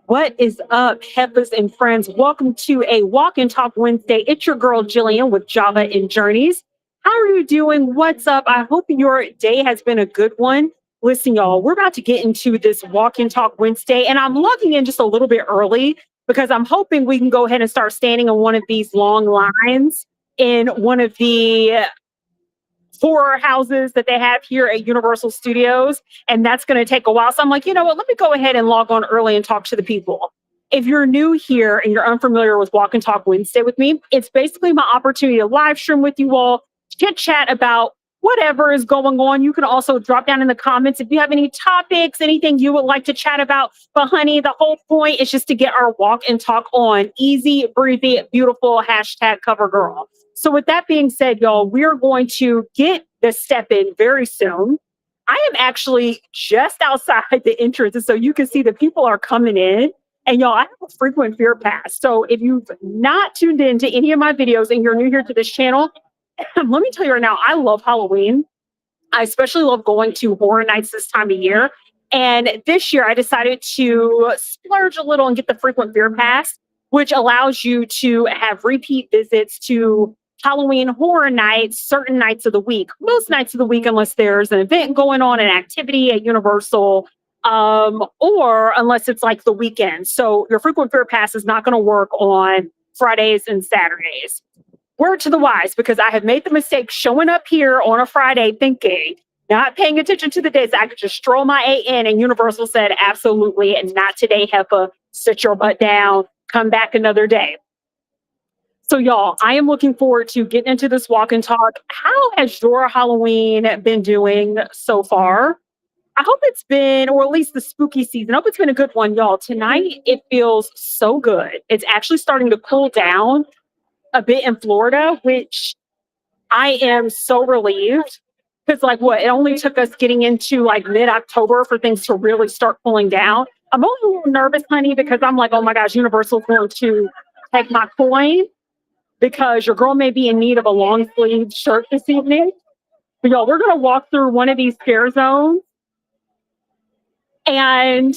What is up, Heffas and friends? Welcome to a Walk and Talk Wednesday. It's your girl, Jillian, with Java and Journeys. How are you doing? What's up? I hope your day has been a good one. Listen, y'all, we're about to get into this Walk and Talk Wednesday, and I'm logging in just a little bit early because I'm hoping we can go ahead and start standing on one of these long lines in one of the horror houses that they have here at Universal Studios, and that's going to take a while. So I'm like, you know what? Let me go ahead and log on early and talk to the people. If you're new here and you're unfamiliar with Walk and Talk Wednesday with me, it's basically my opportunity to live stream with you all, chit chat about whatever is going on. You can also drop down in the comments if you have any topics, anything you would like to chat about. But honey, the whole point is just to get our walk and talk on. Easy, breezy, beautiful, hashtag cover girl. So with that being said, y'all, we are going to get the step in very soon. I am actually just outside the entrance, and so you can see the people are coming in. And y'all, I have a frequent fear pass. So if you've not tuned in to any of my videos and you're new here to this channel, let me tell you right now, I love Halloween. I especially love going to horror nights this time of year. And this year I decided to splurge a little and get the frequent fear pass, which allows you to have repeat visits to Halloween horror nights, certain nights of the week, most nights of the week, unless there's an event going on, an activity at Universal, or unless it's like the weekend. So your frequent fear pass is not going to work on Fridays and Saturdays. Word to the wise, because I have made the mistake showing up here on a Friday thinking, not paying attention to the dates. I could just stroll my A in, and Universal said, absolutely, and not today, Heffa. Sit your butt down, come back another day. So, y'all, I am looking forward to getting into this walk and talk. How has your Halloween been doing so far? I hope it's been, or at least the spooky season. I hope it's been a good one, y'all. Tonight, it feels so good. It's actually starting to cool down a bit in Florida, which I am so relieved because, like, what it only took us getting into like mid-October for things to really start cooling down. I'm only a little nervous, honey, because I'm like, oh my gosh, Universal's going to take my coin because your girl may be in need of a long sleeve shirt this evening. But y'all, we're gonna walk through one of these scare zones, and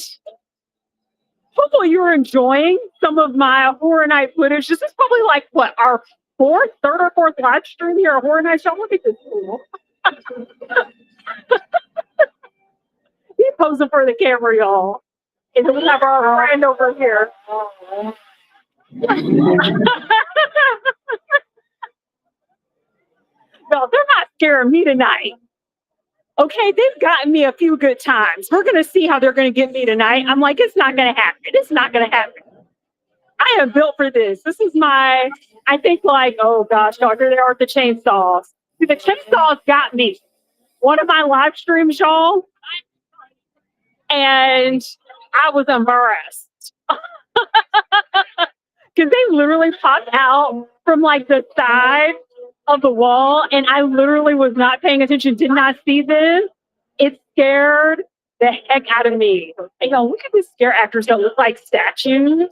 hopefully you're enjoying some of my horror night footage. This is probably like what our third or fourth live stream here at Horror Night Show. Look at this fool. He's posing for the camera, y'all. And then we have our friend over here. No, they're not scaring me tonight. Okay, they've gotten me a few good times. We're going to see how they're going to get me tonight. I'm like, it's not going to happen. It's not going to happen. I am built for this. This is my, I think like, oh gosh, y'all, here they are with the chainsaws. See, the chainsaws got me. One of my live streams, y'all, and I was embarrassed. Because they literally popped out from like the side of the wall, and I literally was not paying attention, did not see this. It scared the heck out of me. And y'all, look at these scare actors that look like statues.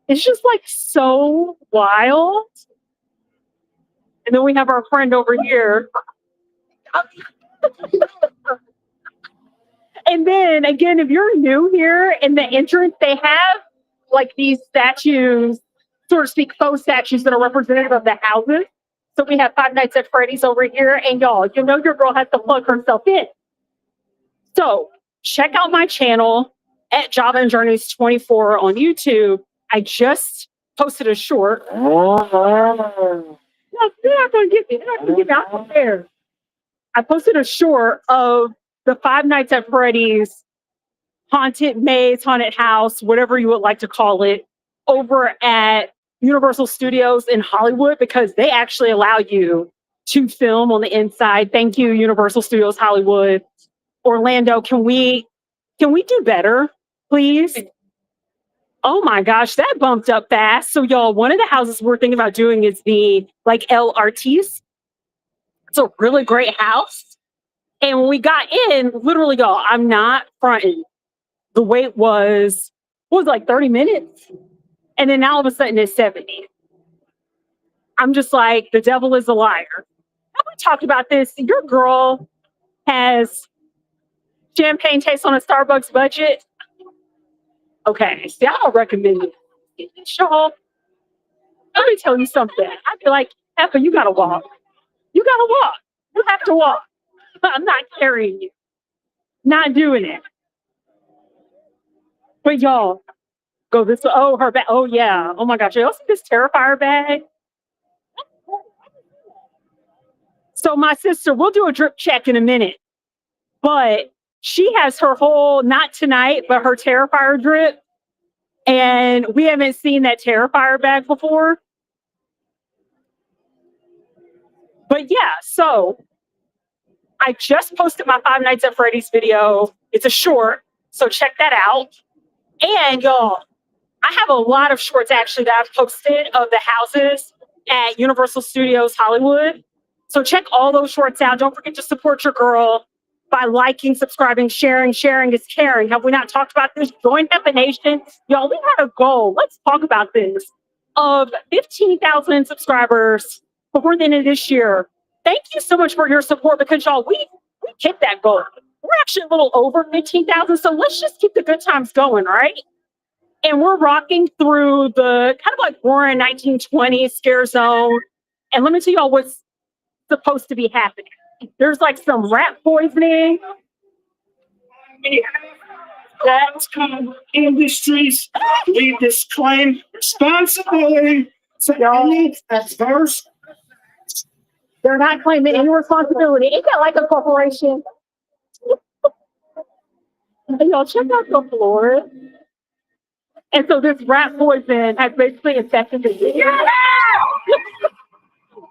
It's just like so wild. And then we have our friend over here. And then again, if you're new here in the entrance, they have like these statues, so to speak, faux statues that are representative of the houses. So we have Five Nights at Freddy's over here. And y'all, you know your girl has to plug herself in. So check out my channel at Java and Journeys 24 on YouTube. I just posted a short. No, they're not going to get me. They're not going to get me out there. I posted a short of the Five Nights at Freddy's haunted maze, haunted house, whatever you would like to call it, over at Universal Studios in Hollywood, because they actually allow you to film on the inside. Thank you, Universal Studios Hollywood. Orlando, can we do better, please? Oh my gosh, that bumped up fast. So y'all, one of the houses we're thinking about doing is the like El Artis. It's a really great house. And when we got in, literally, y'all, I'm not fronting. The wait was, what was it, like 30 minutes? And then now all of a sudden it's 70. I'm just like, the devil is a liar. Have we talked about this? Your girl has champagne taste on a Starbucks budget. Okay, see, I don't recommend it. Y'all, let me tell you something. I feel like, Effa, you gotta walk. You gotta walk. You have to walk. I'm not carrying you. Not doing it. But y'all, go this way. Oh, her bag. Oh yeah. Oh my gosh. Y'all see this Terrifier bag? So my sister, we'll do a drip check in a minute, but she has her whole not tonight, but her Terrifier drip, and we haven't seen that Terrifier bag before. But yeah, so I just posted my Five Nights at Freddy's video. It's a short, so check that out. And y'all, I have a lot of shorts actually that I've posted of the houses at Universal Studios Hollywood. So check all those shorts out. Don't forget to support your girl by liking, subscribing, sharing. Sharing is caring. Have we not talked about this? Join Heffas Nation. Y'all, we had a goal. Let's talk about this. Of 15,000 subscribers before the end of this year. Thank you so much for your support because y'all, we hit that goal. We're actually a little over 15,000. So let's just keep the good times going, right? And we're rocking through the kind of like Warren 1920s scare zone. And let me tell y'all what's supposed to be happening. There's like some rat poisoning. That's industries. We disclaim responsibility. So y'all, that's first. They're not claiming any responsibility. Ain't that like a corporation? And y'all check out the floor. And so this rat poison has basically infected the air.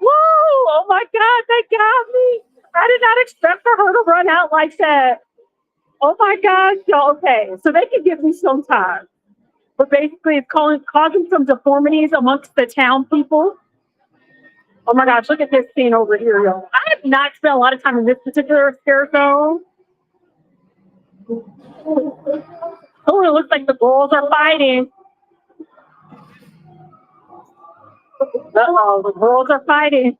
Whoa! Oh my God, that got me. I did not expect for her to run out like that. Oh my gosh, y'all. Okay, so they can give me some time. But basically, it's causing some deformities amongst the town people. Oh my gosh, look at this scene over here, y'all. I have not spent a lot of time in this particular scare zone. Oh, it looks like the girls are fighting. Uh-oh, the girls are fighting.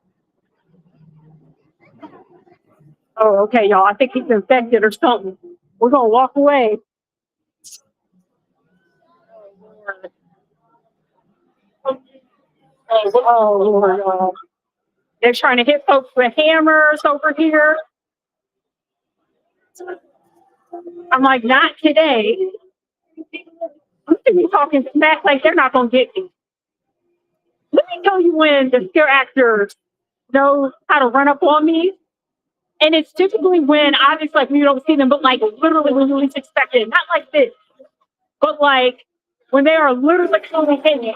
Oh, okay, y'all. I think he's infected or something. We're gonna walk away. Oh, Lord, y'all. They're trying to hit folks with hammers over here. I'm like, not today. I'm gonna be talking smack like they're not gonna get me. Let me tell you when the scare actors know how to run up on me. And it's typically when obviously like we don't see them, but like literally when you least expect it. Not like this, but like when they are literally coming in you.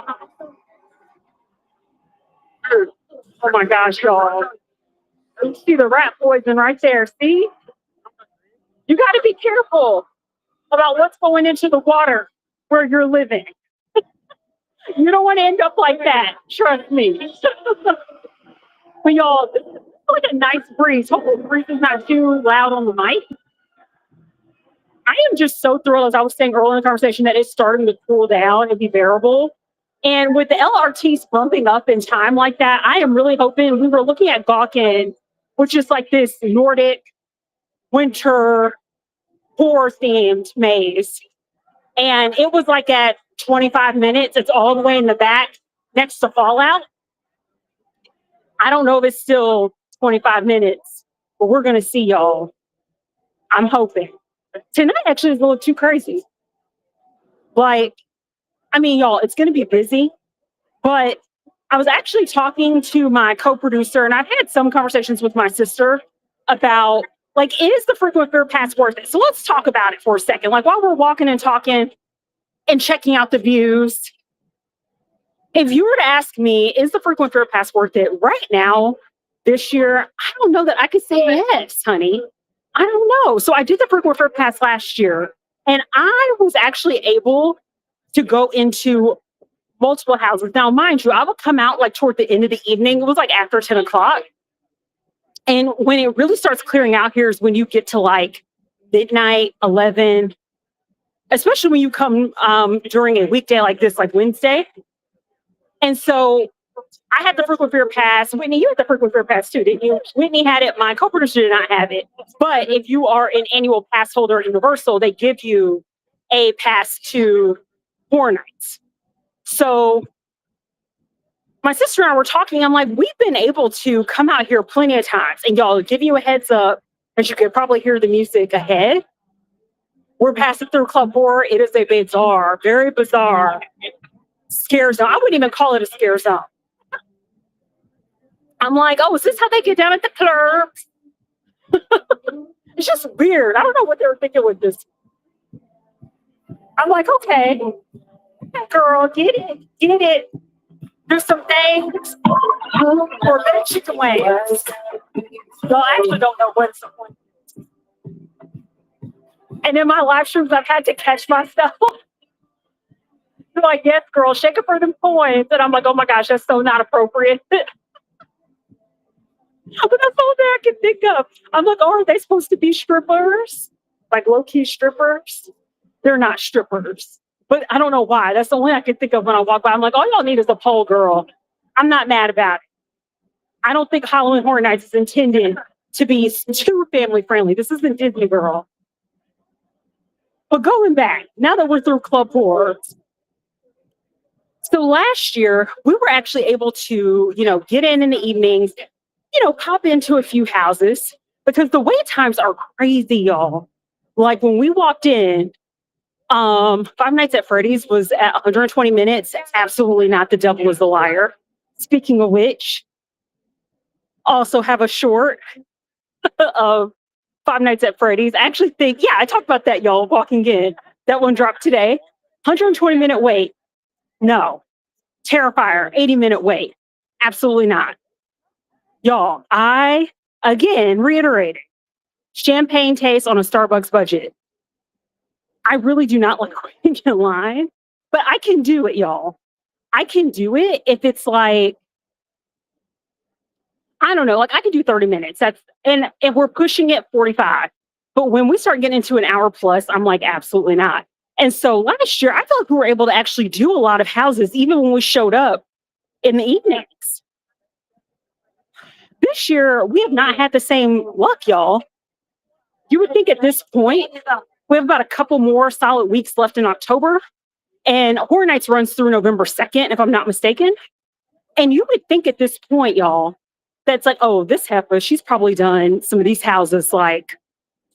Oh my gosh, y'all. You see the rat poison right there. See? You gotta be careful about what's going into the water where you're living. You don't want to end up like that. Trust me. But y'all, this is like a nice breeze. Hopefully the breeze is not too loud on the mic. I am just so thrilled, as I was saying earlier in the conversation, that it's starting to cool down and be bearable. And with the LRTs bumping up in time like that, I am really hoping we were looking at Gawkin, which is like this Nordic winter horror themed maze. And it was like at 25 minutes. It's all the way in the back next to Fallout. I don't know if it's still 25 minutes, but we're going to see y'all. I'm hoping. Tonight actually is a little too crazy. Like, I mean, y'all, it's going to be busy, but I was actually talking to my co-producer, and I've had some conversations with my sister about, like, is the frequent fear pass worth it? So let's talk about it for a second. Like, while we're walking and talking and checking out the views, if you were to ask me, is the frequent fear pass worth it right now, this year? I don't know that I could say yes, honey. I don't know. So I did the frequent fear pass last year, and I was actually able to go into multiple houses. Now, mind you, I would come out like toward the end of the evening. It was like after 10 o'clock. And when it really starts clearing out here is when you get to like midnight, 11, especially when you come during a weekday like this, like Wednesday. And so I had the frequent fear pass. Whitney, you had the frequent fear pass too, didn't you? Whitney had it. My co-producer did not have it. But if you are an annual pass holder at Universal, they give you a pass to horror nights. So my sister and I were talking. I'm like, we've been able to come out here plenty of times, and y'all, give you a heads up, as you could probably hear the music ahead. We're passing through Club Horror. It is a bizarre, very bizarre scare zone. I wouldn't even call it a scare zone. I'm like, oh, is this how they get down at the clubs? It's just weird. I don't know what they were thinking with this. I'm like, okay, girl, get it. Do some things for better chicken wings. So I actually don't know what's the point. And in my live streams, I've had to catch myself. They're like, yes, girl, shake it for them coins. And I'm like, oh my gosh, that's so not appropriate. But that's all that I can think of. I'm like, oh, are they supposed to be strippers? Like low-key strippers? They're not strippers. But I don't know why. That's the only I can think of when I walk by. I'm like, all y'all need is a pole, girl. I'm not mad about it. I don't think Halloween Horror Nights is intended to be too family friendly. This isn't Disney, girl. But going back, now that we're through Club Horror, so last year we were actually able to, get in the evenings, pop into a few houses because the wait times are crazy, y'all. Like when we walked in, Five Nights at Freddy's was at 120 minutes. Absolutely not. The devil is a liar. Speaking of which, also have a short of Five Nights at Freddy's. I actually think, I talked about that, y'all, walking in. That one dropped today. 120-minute wait. No. Terrifier, 80-minute wait. Absolutely not. Y'all, I, again, reiterating, champagne taste on a Starbucks budget. I really do not like waiting in line, but I can do it, y'all. I can do it if it's like, I don't know, like I can do 30 minutes. And if we're pushing it 45. But when we start getting into an hour plus, I'm like, absolutely not. And so last year, I felt like we were able to actually do a lot of houses, even when we showed up in the evenings. This year, we have not had the same luck, y'all. You would think at this point, we have about a couple more solid weeks left in October. And Horror Nights runs through November 2nd, if I'm not mistaken. And you would think at this point, y'all, that's like, oh, this Heffas, she's probably done some of these houses like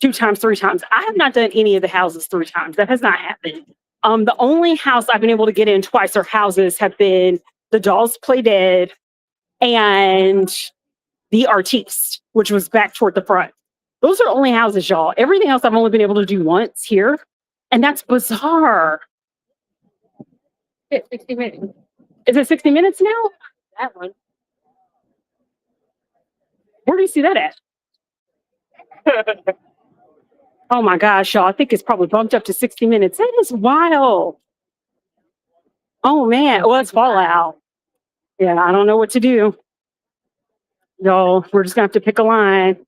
2 times, 3 times. I have not done any of the houses 3 times. That has not happened. The only house I've been able to get in twice or houses have been The Dolls Play Dead and The Artiste, which was back toward the front. Those are the only houses, y'all. Everything else I've only been able to do once here. And that's bizarre. 60 minutes. Is it 60 minutes now? That one. Where do you see that at? Oh my gosh, y'all. I think it's probably bumped up to 60 minutes. That is wild. Oh man. Well, it's Fallout. Yeah, I don't know what to do. Y'all, we're just gonna have to pick a line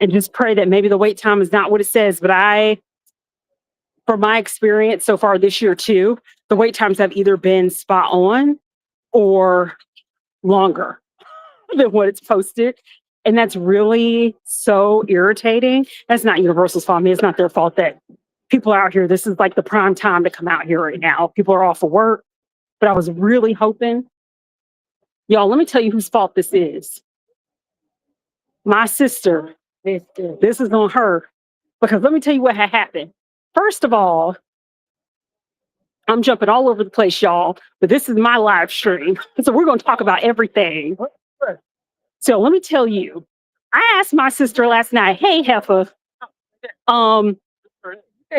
and just pray that maybe the wait time is not what it says. But from my experience so far this year too, the wait times have either been spot on or longer than what it's posted. And that's really so irritating. That's not Universal's fault. I mean, it's not their fault that people are out here. This is like the prime time to come out here right now. People are off of work. But I was really hoping, y'all, let me tell you whose fault this is. My sister. This is on her. Because let me tell you what had happened. First of all, I'm jumping all over the place, y'all, but this is my live stream. So we're going to talk about everything. So let me tell you, I asked my sister last night, hey, Heffa,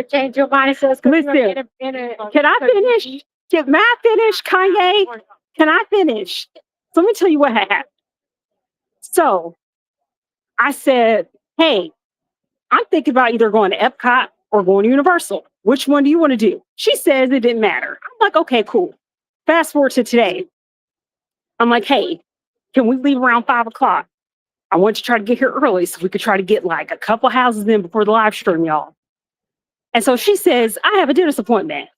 change your mind. Listen, can I finish? May I finish, Kanye? Can I finish? So let me tell you what happened. So I said, hey, I'm thinking about either going to Epcot or going to Universal. Which one do you want to do? She says it didn't matter. I'm like, okay, cool. Fast forward to today. I'm like, hey, can we leave around 5 o'clock? I want to try to get here early so we could try to get like a couple houses in before the live stream, y'all. And so she says, I have a dentist appointment.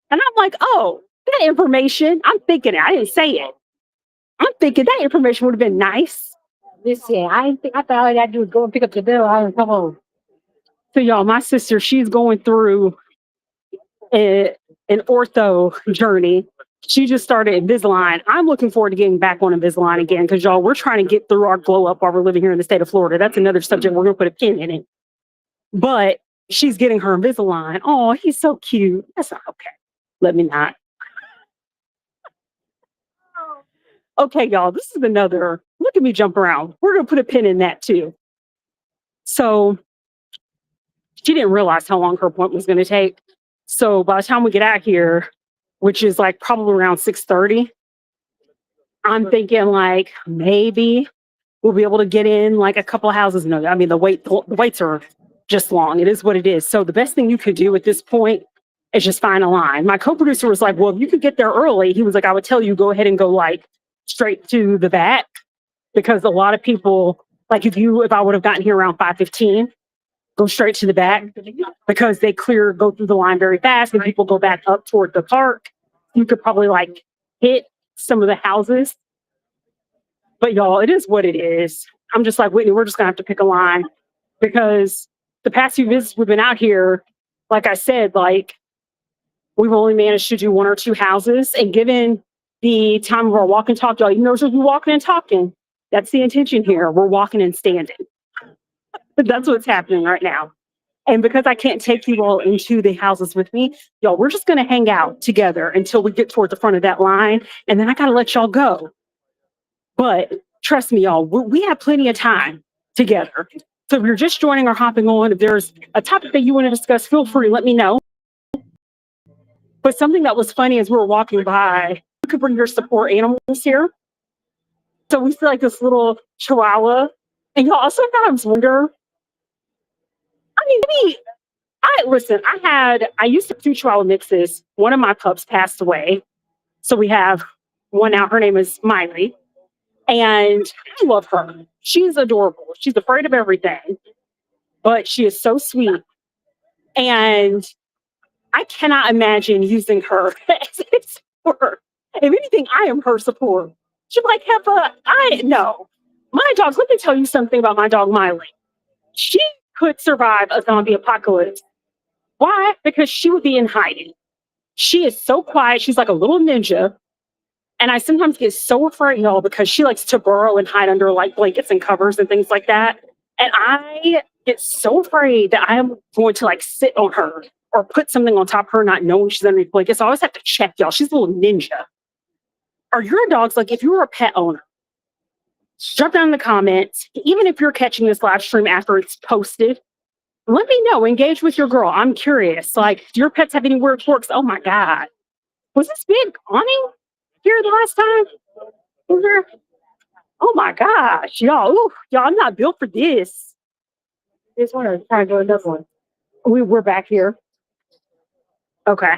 And I'm like, oh, that information, I'm thinking it. I didn't say it. I'm thinking that information would have been nice. Listen, I thought all I had to do was go and pick up the bill and come home. So y'all, my sister, she's going through a, an ortho journey. She just started Invisalign. I'm looking forward to getting back on Invisalign again because y'all, we're trying to get through our glow up while we're living here in the state of Florida. That's another subject. We're gonna put a pin in it. But she's getting her Invisalign. Oh, he's so cute. That's not okay. Let me not. Okay, y'all, this is another. Look at me jump around. We're gonna put a pin in that too. So she didn't realize how long her appointment was gonna take. So by the time we get out here, which is like probably around 6:30, I'm thinking like maybe we'll be able to get in like a couple of houses. No, I mean the waits are just long. It is what it is. So the best thing you could do at this point is just find a line. My co-producer was like, well, if you could get there early, he was like, I would tell you go ahead and go like straight to the back because a lot of people like if I would have gotten here around 5:15, go straight to the back because they go through the line very fast and people go back up toward the park. You could probably like hit some of the houses. But y'all, it is what it is. I'm just like, Whitney, we're just gonna have to pick a line because the past few visits we've been out here, like I said, like we've only managed to do one or two houses. And given the time of our walk and talk, y'all, you know, we're walking and talking. That's the intention here. We're walking and standing. That's what's happening right now. And because I can't take you all into the houses with me, y'all, we're just gonna hang out together until we get toward the front of that line. And then I gotta let y'all go. But trust me, y'all, we have plenty of time together. So if you're just joining or hopping on, if there's a topic that you want to discuss, feel free, let me know. But something that was funny as we were walking by, you could bring your support animals here. So we see like this little chihuahua. And y'all sometimes wonder, I mean, maybe I used to have two chihuahua mixes. One of my pups passed away. So we have one now. Her name is Miley. And I love her. She's adorable. She's afraid of everything, but she is so sweet. And I cannot imagine using her as a support. If anything, I am her support. She's like, Heffa, I know. My dogs, let me tell you something about my dog Miley. She could survive a zombie apocalypse. Why? Because she would be in hiding. She is so quiet. She's like a little ninja. And I sometimes get so afraid, y'all, because she likes to burrow and hide under like blankets and covers and things like that. And I get so afraid that I'm going to like sit on her or put something on top of her, not knowing she's underneath blankets. So I always have to check, y'all. She's a little ninja. Are your dogs like if you were a pet owner? Drop down in the comments. Even if you're catching this live stream after it's posted, let me know. Engage with your girl. I'm curious. Like, do your pets have any weird quirks? Oh my God. Was this big awning here the last time? Was there? Oh my gosh, y'all. Ooh, y'all, I'm not built for this. This one or try to go another one. We're back here. Okay.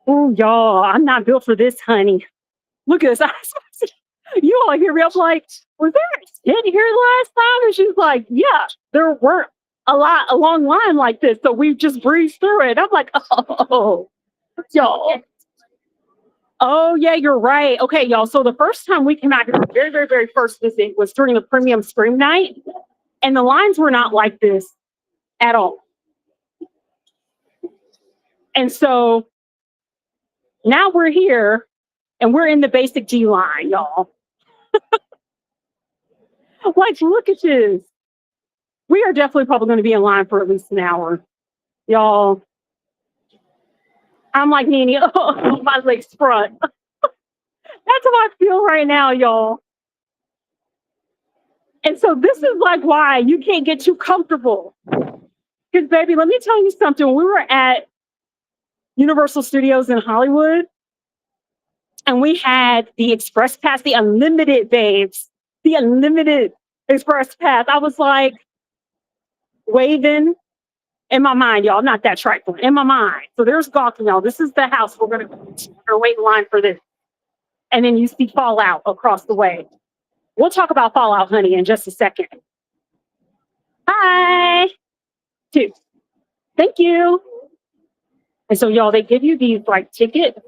Oh, y'all, I'm not built for this, honey. Look at this. You all hear me? I'm like, was there a skid here last time? And she's like, yeah, there weren't a long line like this. So we just breezed through it. I'm like, oh, y'all. Oh, yeah, you're right. Okay, y'all. So the first time we came out here, the very, very, very first visit was during the premium scream night. And the lines were not like this at all. And so now we're here and we're in the basic G line, y'all. Like, look at this. We are definitely probably going to be in line for at least an hour. Y'all, I'm like, Nene, oh, my legs front. That's how I feel right now, y'all. And so this is like why you can't get too comfortable. Because, baby, let me tell you something. When we were at Universal Studios in Hollywood, and we had the Express Pass, the unlimited, babes, the unlimited Express Pass. I was like waving in my mind, y'all. I'm not that trifling in my mind. So there's Gotham, y'all. This is the house we're gonna go to. We're wait in line for this. And then you see Fallout across the way. We'll talk about Fallout, honey, in just a second. Hi. Two. Thank you. And so, y'all, they give you these like tickets,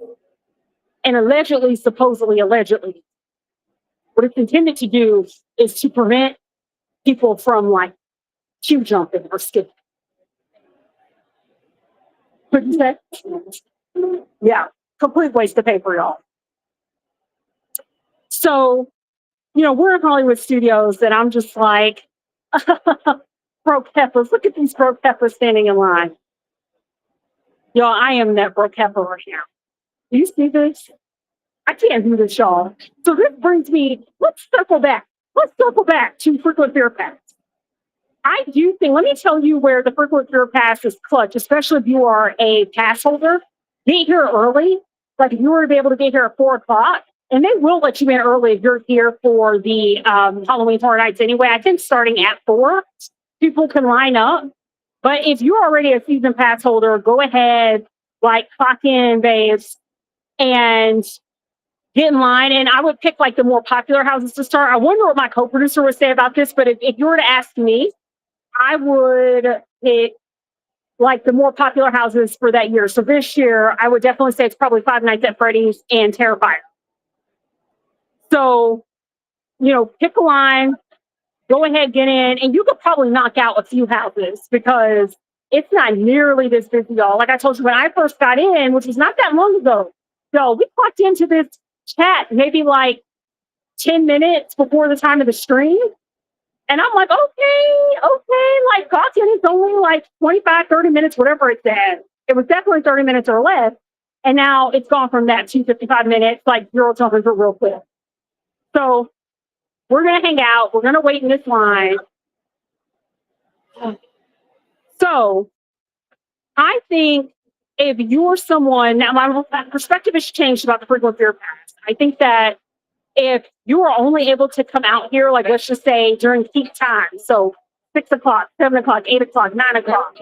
and supposedly, allegedly, what it's intended to do is to prevent people from like queue jumping or skipping. What'd you say? Yeah, complete waste of paper, y'all. So, we're in Hollywood Studios, and I'm just like, broke heifers. Look at these broke heifers standing in line. Y'all, I am that broke heifer right now. Do you see this? I can't do this, y'all. So this brings me, let's circle back. Let's circle back to frequent fear pass. I do think, let me tell you where the frequent fear pass is clutch, especially if you are a pass holder. Get here early. Like if you were to be able to get here at 4 o'clock, and they will let you in early if you're here for the Halloween Horror Nights anyway. I think starting at 4, people can line up. But if you're already a season pass holder, go ahead, like clock in, babes, and get in line. And I would pick like the more popular houses to start. I wonder what my co-producer would say about this, but if you were to ask me, I would pick like the more popular houses for that year. So this year, I would definitely say it's probably Five Nights at Freddy's and Terrifier. So, pick a line, go ahead, get in, and you could probably knock out a few houses because it's not nearly this busy, y'all. Like I told you, when I first got in, which was not that long ago, so we clocked into this chat maybe like 10 minutes before the time of the stream. And I'm like, okay, like clocked in, it's only like 25, 30 minutes, whatever it said. It was definitely 30 minutes or less. And now it's gone from that to 55 minutes, like 0 to 100 real quick. So we're going to hang out. We're going to wait in this line. So I think if you're someone, now my perspective has changed about the frequent fear pass. I think that if you are only able to come out here, like let's just say during peak time, so 6 o'clock, 7 o'clock, 8 o'clock, 9 o'clock,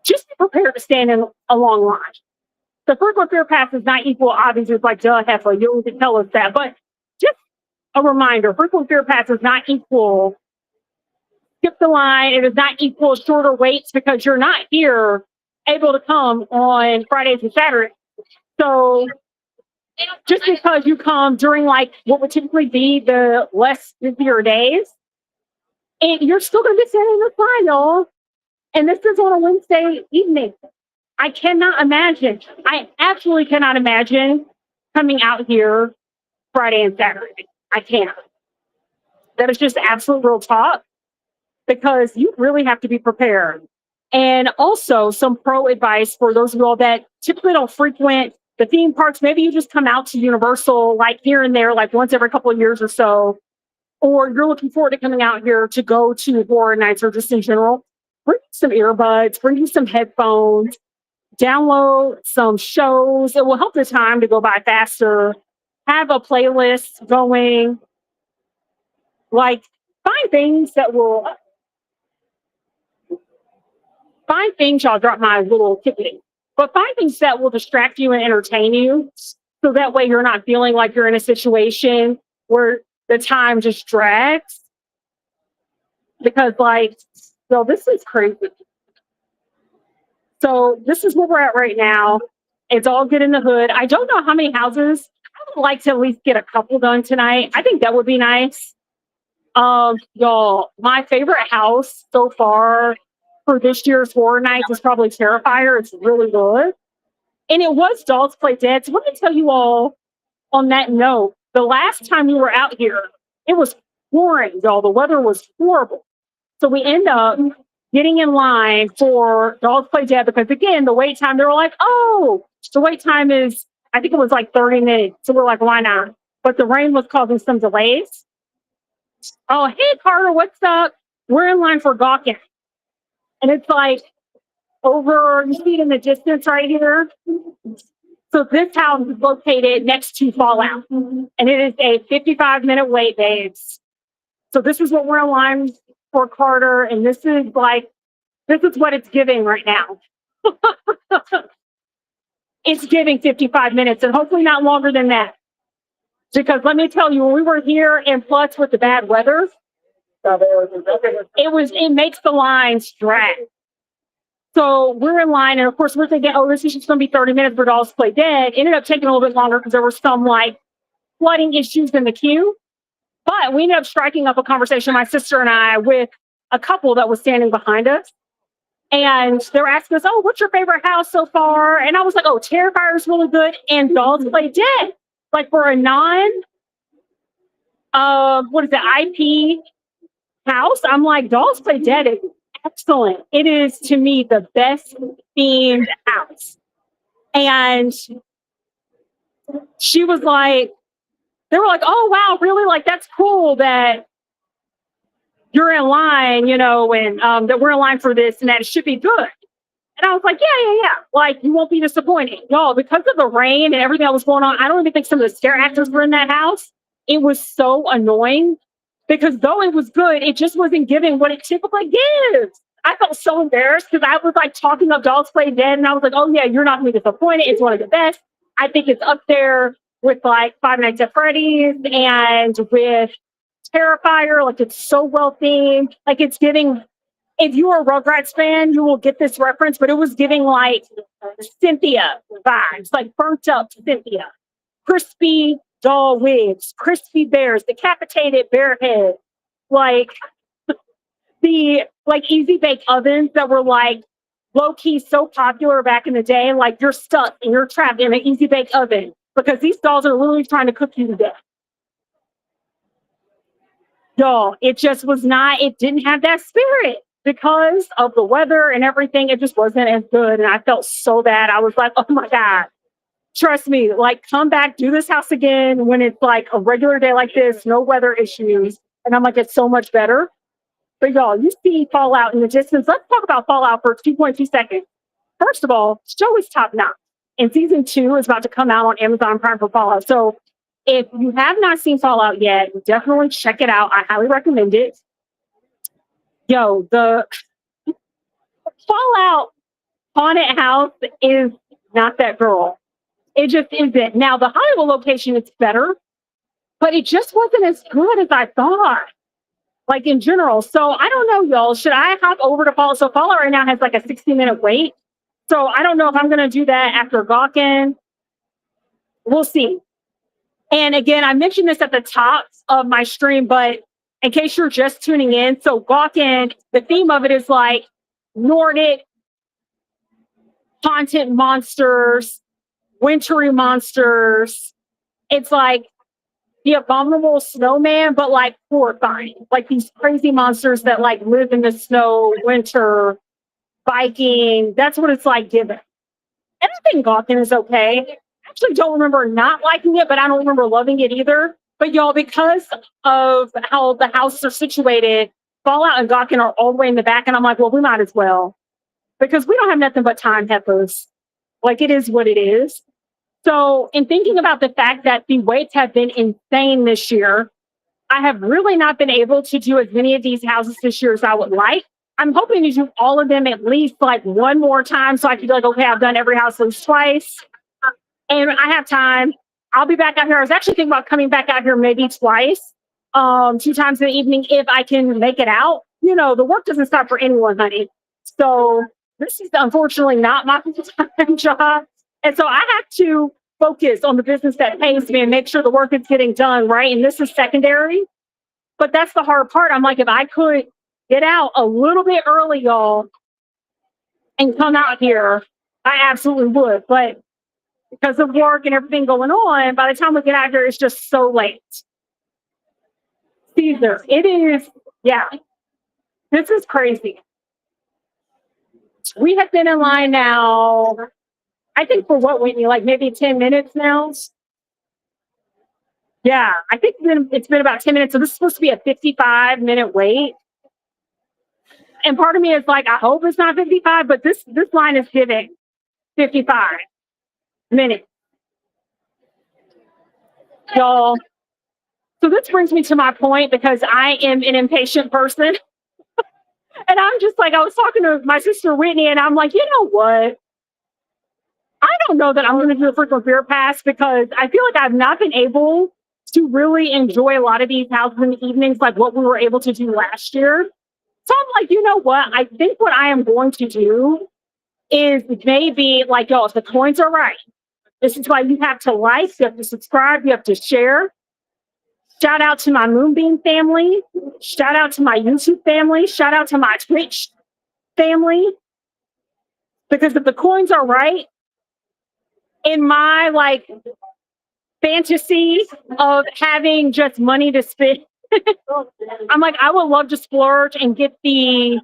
just be prepared to stand in a long line. The frequent fear pass is not equal, obviously, it's like, duh, Heffa, you don't need to tell us that. But just a reminder, frequent fear pass is not equal skip the line. It is not equal shorter waits because you're not here able to come on Fridays and Saturdays. So just because you come during like what would typically be the less busier days, and you're still going to be standing in the line, y'all. And this is on a Wednesday evening. I cannot imagine. I absolutely cannot imagine coming out here Friday and Saturday. I can't. That is just absolute real talk because you really have to be prepared. And also some pro advice for those of you all that typically don't frequent the theme parks. Maybe you just come out to Universal like here and there, like once every couple of years or so, or you're looking forward to coming out here to go to horror nights or just in general. Bring some earbuds, bring you some headphones, download some shows. It will help the time to go by faster. Have a playlist going. Like find things that will find things. I'll drop my little ticket, but find things that will distract you and entertain you. So that way you're not feeling like you're in a situation where the time just drags. Because like, so this is crazy. So this is where we're at right now. It's all good in the hood. I don't know how many houses. I would like to at least get a couple done tonight. I think that would be nice. Y'all, my favorite house so far for this year's Horror Nights is probably Terrifier. It's really good. And it was Dolls Play Dead. So let me tell you all on that note, the last time we were out here, it was pouring, y'all. The weather was horrible. So we end up getting in line for Dolls Play Dead because, again, the wait time, they were like, oh, the wait time is, I think it was like 30 minutes. So we're like, why not? But the rain was causing some delays. Oh, hey, Carter, what's up? We're in line for Gawkin. And it's like over, you see it in the distance right here. So this house is located next to Fallout. And it is a 55-minute wait, babes. So this is what we're in line for, Carter. And this is what it's giving right now. It's giving 55 minutes and hopefully not longer than that. Because let me tell you, when we were here and plus with the bad weather, it makes the lines drag. So we're in line, and of course we're thinking, oh, this is just going to be 30 minutes for Dolls Play Dead. Ended up taking a little bit longer because there were some like flooding issues in the queue. But we ended up striking up a conversation, my sister and I, with a couple that was standing behind us. And they were asking us, "Oh, what's your favorite house so far?" And I was like, "Oh, Terrifier is really good, and Dolls Play Dead." Like for a non, what is it, IP house? I'm like, Dolls Play Dead is excellent. It is to me the best themed house. And she was like, they were like, "Oh wow, really? Like that's cool that you're in line, and that we're in line for this, and that it should be good." And I was like, "Yeah, yeah, yeah. Like you won't be disappointed, y'all, because of the rain and everything that was going on. I don't even think some of the scare actors were in that house. It was so annoying because though it was good, it just wasn't giving what it typically gives. I felt so embarrassed because I was like talking of Dolls Play Dead, and I was like, "Oh yeah, you're not gonna be disappointed. It's one of the best. I think it's up there with like Five Nights at Freddy's and with Terrifier. Like it's so well themed. Like it's giving. If you are a Rugrats fan, you will get this reference, but it was giving like Cynthia vibes, like burnt up Cynthia, crispy doll wigs, crispy bears, decapitated bear head, like the like easy bake ovens that were like low key so popular back in the day. Like you're stuck and you're trapped in an easy bake oven because these dolls are literally trying to cook you to death. Y'all, it just was not, it didn't have that spirit because of the weather and everything. It just wasn't as good. And I felt so bad. I was like, "Oh my God, trust me, like come back, do this house again when it's like a regular day like this, no weather issues." And I'm like, "It's so much better." But y'all, you see Fallout in the distance. Let's talk about Fallout for 2.2 seconds. First of all, show is top notch. And season 2 is about to come out on Amazon Prime for Fallout. So if you have not seen Fallout yet, definitely check it out. I highly recommend it. Yo, the Fallout haunted house is not that girl. It just isn't. Now, the Hollywood location is better, but it just wasn't as good as I thought, like in general. So I don't know, y'all. Should I hop over to Fallout? So Fallout right now has like a 60-minute wait. So I don't know if I'm going to do that after Gawkin. We'll see. And again, I mentioned this at the top of my stream, but in case you're just tuning in, so Gawkin, the theme of it is like Nordic haunted monsters, wintry monsters. It's like the abominable snowman, but like horrifying. Like these crazy monsters that like live in the snow, winter, biking. That's what it's like given. And I think Gawkin is okay. I actually don't remember not liking it, but I don't remember loving it either. But y'all, because of how the houses are situated, Fallout and Gawkin are all the way in the back. And I'm like, well, we might as well. Because we don't have nothing but time, Heffas. Like it is what it is. So, in thinking about the fact that the waits have been insane this year, I have really not been able to do as many of these houses this year as I would like. I'm hoping to do all of them at least like one more time so I can be like, okay, I've done every house at least twice. And I have time. I'll be back out here. I was actually thinking about coming back out here maybe twice, 2 times in the evening if I can make it out. The work doesn't stop for anyone, honey. So this is unfortunately not my full-time job. And so I have to focus on the business that pays me and make sure the work is getting done, right? And this is secondary. But that's the hard part. I'm like, if I could get out a little bit early, y'all, and come out here, I absolutely would. But because of work and everything going on, by the time we get out here, it's just so late. Caesar, it is, yeah, this is crazy. We have been in line now, I think for what, Whitney, like maybe 10 minutes now? Yeah, I think it's been about 10 minutes. So this is supposed to be a 55-minute wait. And part of me is like, I hope it's not 55, but this line is giving 55 minutes. Y'all. So this brings me to my point because I am an impatient person. And I'm just like, I was talking to my sister Whitney, and I'm like, you know what? I don't know that I'm going to do a frequent beer pass because I feel like I've not been able to really enjoy a lot of these houses in the evenings like what we were able to do last year. So I'm like, you know what? I think what I am going to do is maybe like, y'all, if the coins are right, this is why you have to like, you have to subscribe, you have to share. Shout out to my Moonbeam family. Shout out to my YouTube family. Shout out to my Twitch family. Because if the coins are right, in my like fantasy of having just money to spend, I'm like, I would love to splurge and get the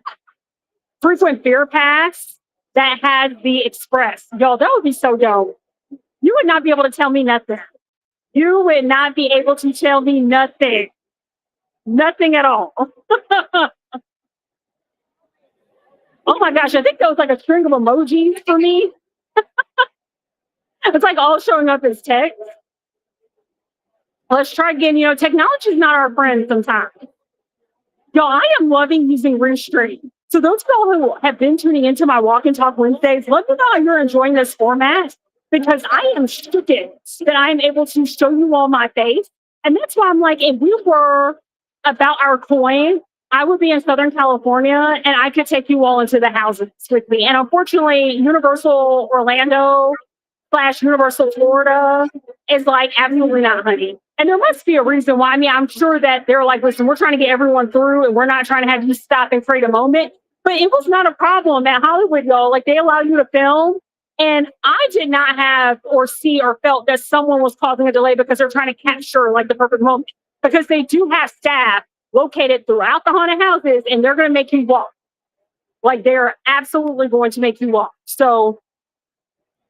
frequent fair pass that has the express. Y'all, that would be so dope. You would not be able to tell me nothing. You would not be able to tell me nothing. Nothing at all. Oh my gosh, I think that was like a string of emojis for me. It's like all showing up as text. Let's try again. Technology is not our friend sometimes. Yo, I am loving using Restream. So those people who have been tuning into my Walk and Talk Wednesdays, let me know how you're enjoying this format because I am shooked that I am able to show you all my face. And that's why I'm like, if we were about our coin, I would be in Southern California and I could take you all into the houses with me. And unfortunately, Universal Orlando / Universal Florida is like absolutely not, honey. And there must be a reason why. I mean, I'm sure that they're like, listen, we're trying to get everyone through and we're not trying to have you stop and create a moment. But it was not a problem at Hollywood, y'all. Like they allow you to film. And I did not have or see or felt that someone was causing a delay because they're trying to capture like the perfect moment. Because they do have staff located throughout the haunted houses and they're going to make you walk. Like they're absolutely going to make you walk. So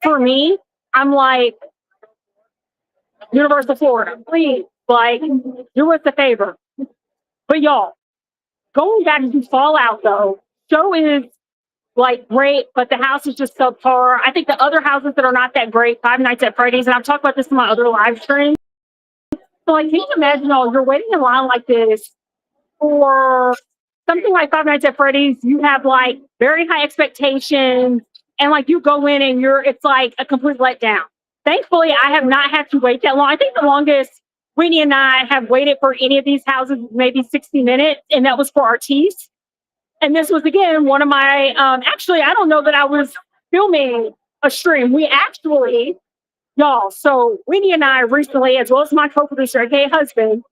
for me, I'm like, Universal Florida, please, like, do us a favor. But y'all, going back to Fallout though, show is like great, but the house is just subpar. I think the other houses that are not that great, Five Nights at Freddy's, and I've talked about this in my other live stream. So like, can you imagine y'all, you're waiting in line like this for something like Five Nights at Freddy's, you have like very high expectations, and like you go in and it's like a complete letdown. Thankfully, I have not had to wait that long. I think the longest Winnie and I have waited for any of these houses maybe 60 minutes, and that was for Artiste. And this was again one of my actually, I don't know that I was filming a stream. We actually, y'all, so Winnie and I recently, as well as my co-producer, aka husband,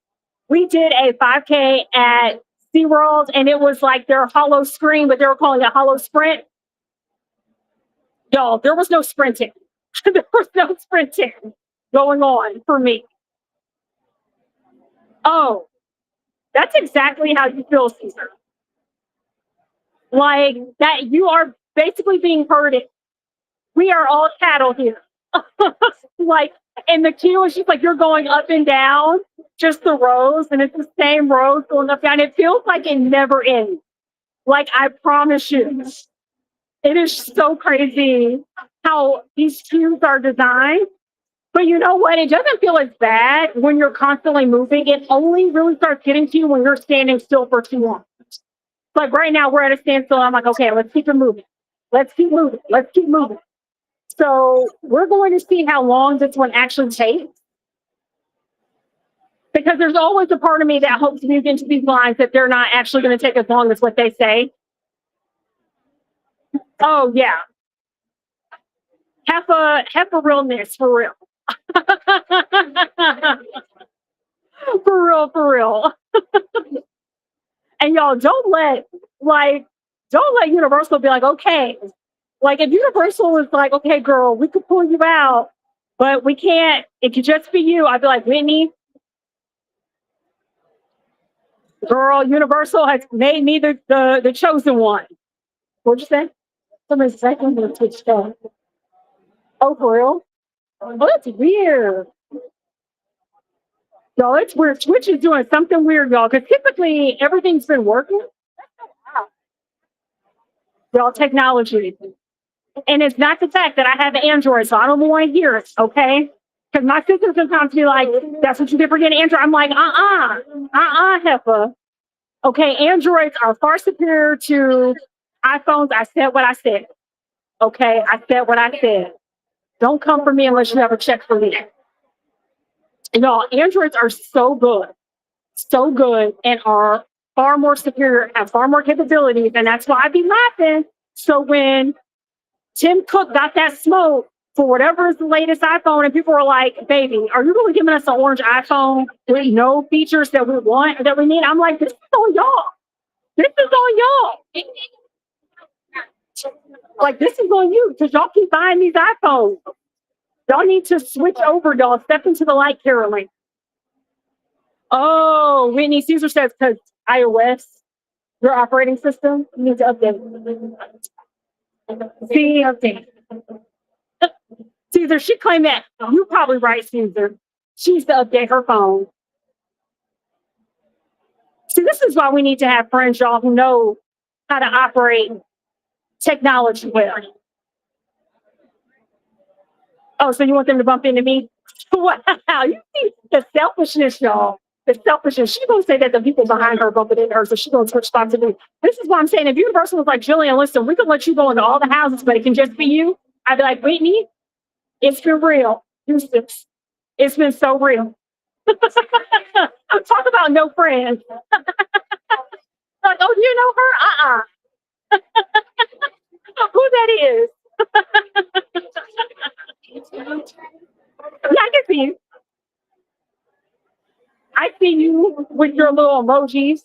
we did a 5K at SeaWorld, and it was like their hollow screen, but they were calling it hollow sprint. Y'all, there was no sprinting. There was no sprinting going on for me. Oh, that's exactly how you feel, Caesar. Like that you are basically being herded. We are all cattle here. Like, and the queue is just like you're going up and down, just the rows, and it's the same rows going up and down. It feels like it never ends. Like I promise you, it is so crazy how these queues are designed. But you know what? It doesn't feel as bad when you're constantly moving. It only really starts getting to you when you're standing still for too long. Like right now, we're at a standstill. I'm like, okay, let's keep it moving. Let's keep moving. Let's keep moving. So we're going to see how long this one actually takes. Because there's always a part of me that hopes we get into these lines that they're not actually going to take as long as what they say. Oh, yeah. Heffa realness, for real. For real. And y'all don't let Universal be like, okay. Like if Universal was like, okay, girl, we could pull you out, but we can't, it could just be you. I'd be like, Whitney, girl, Universal has made me the chosen one. What'd you say? Somebody's saying the Twitch stuff. Oh, for real? Oh, that's weird. Y'all, it's weird. Twitch is doing something weird, y'all, because typically everything's been working. Y'all, technology. And it's not the fact that I have an Android, so I don't want to hear it, okay? Because my sister sometimes be like, that's what you did for getting Android. I'm like, Heffa. Okay, Androids are far superior to iPhones. I said what I said. Okay, I said what I said. Don't come for me unless you have a check for me. Y'all, Androids are so good, and are far more superior, have far more capabilities, and that's why I be laughing. So when Tim Cook got that smoke for whatever is the latest iPhone, and people were like, baby, are you really giving us an orange iPhone with no features that we want, that we need? I'm like, this is on y'all. This is on y'all. Like, this is on you because y'all keep buying these iPhones. Y'all need to switch over, y'all. Step into the light, Carolyn. Oh, Whitney Caesar says because iOS, your operating system, you need to update. See, Caesar, she claimed that. You probably right, Caesar. She needs to update her phone. See, this is why we need to have friends, y'all, who know how to operate technology well. Oh, so you want them to bump into me? Wow, you see the selfishness, y'all. The selfishness. She's gonna say that the people behind her bumping into her, so she's gonna switch spots to me. This is why I'm saying if Universal was like, Jillian, listen, we can let you go into all the houses, but it can just be you. I'd be like, Whitney, it's been real. Houston, it's been so real. I'm talking about no friends. Like, oh, do you know her? Who that is? Yeah, I can see you. I see you with your little emojis.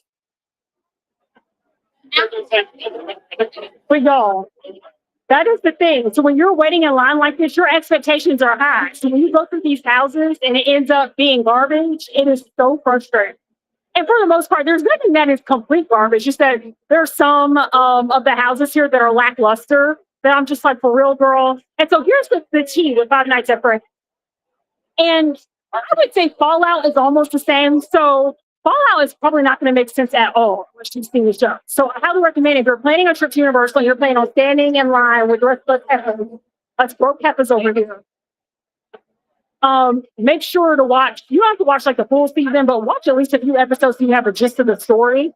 But y'all, that is the thing. So when you're waiting in line like this, your expectations are high. So when you go through these houses and it ends up being garbage, it is so frustrating. And for the most part, there's nothing that is complete garbage. Just that there's some of the houses here that are lackluster that I'm just like, for real, girl. And so here's the tea with Five Nights at Freddy's. And I would say Fallout is almost the same. So Fallout is probably not going to make sense at all once you've seen the show. So I highly recommend if you're planning a trip to Universal and you're planning on standing in line with the rest of us broke Heffas over here. Make sure to watch. You don't have to watch like the full season, but watch at least a few episodes so you have a gist of the story.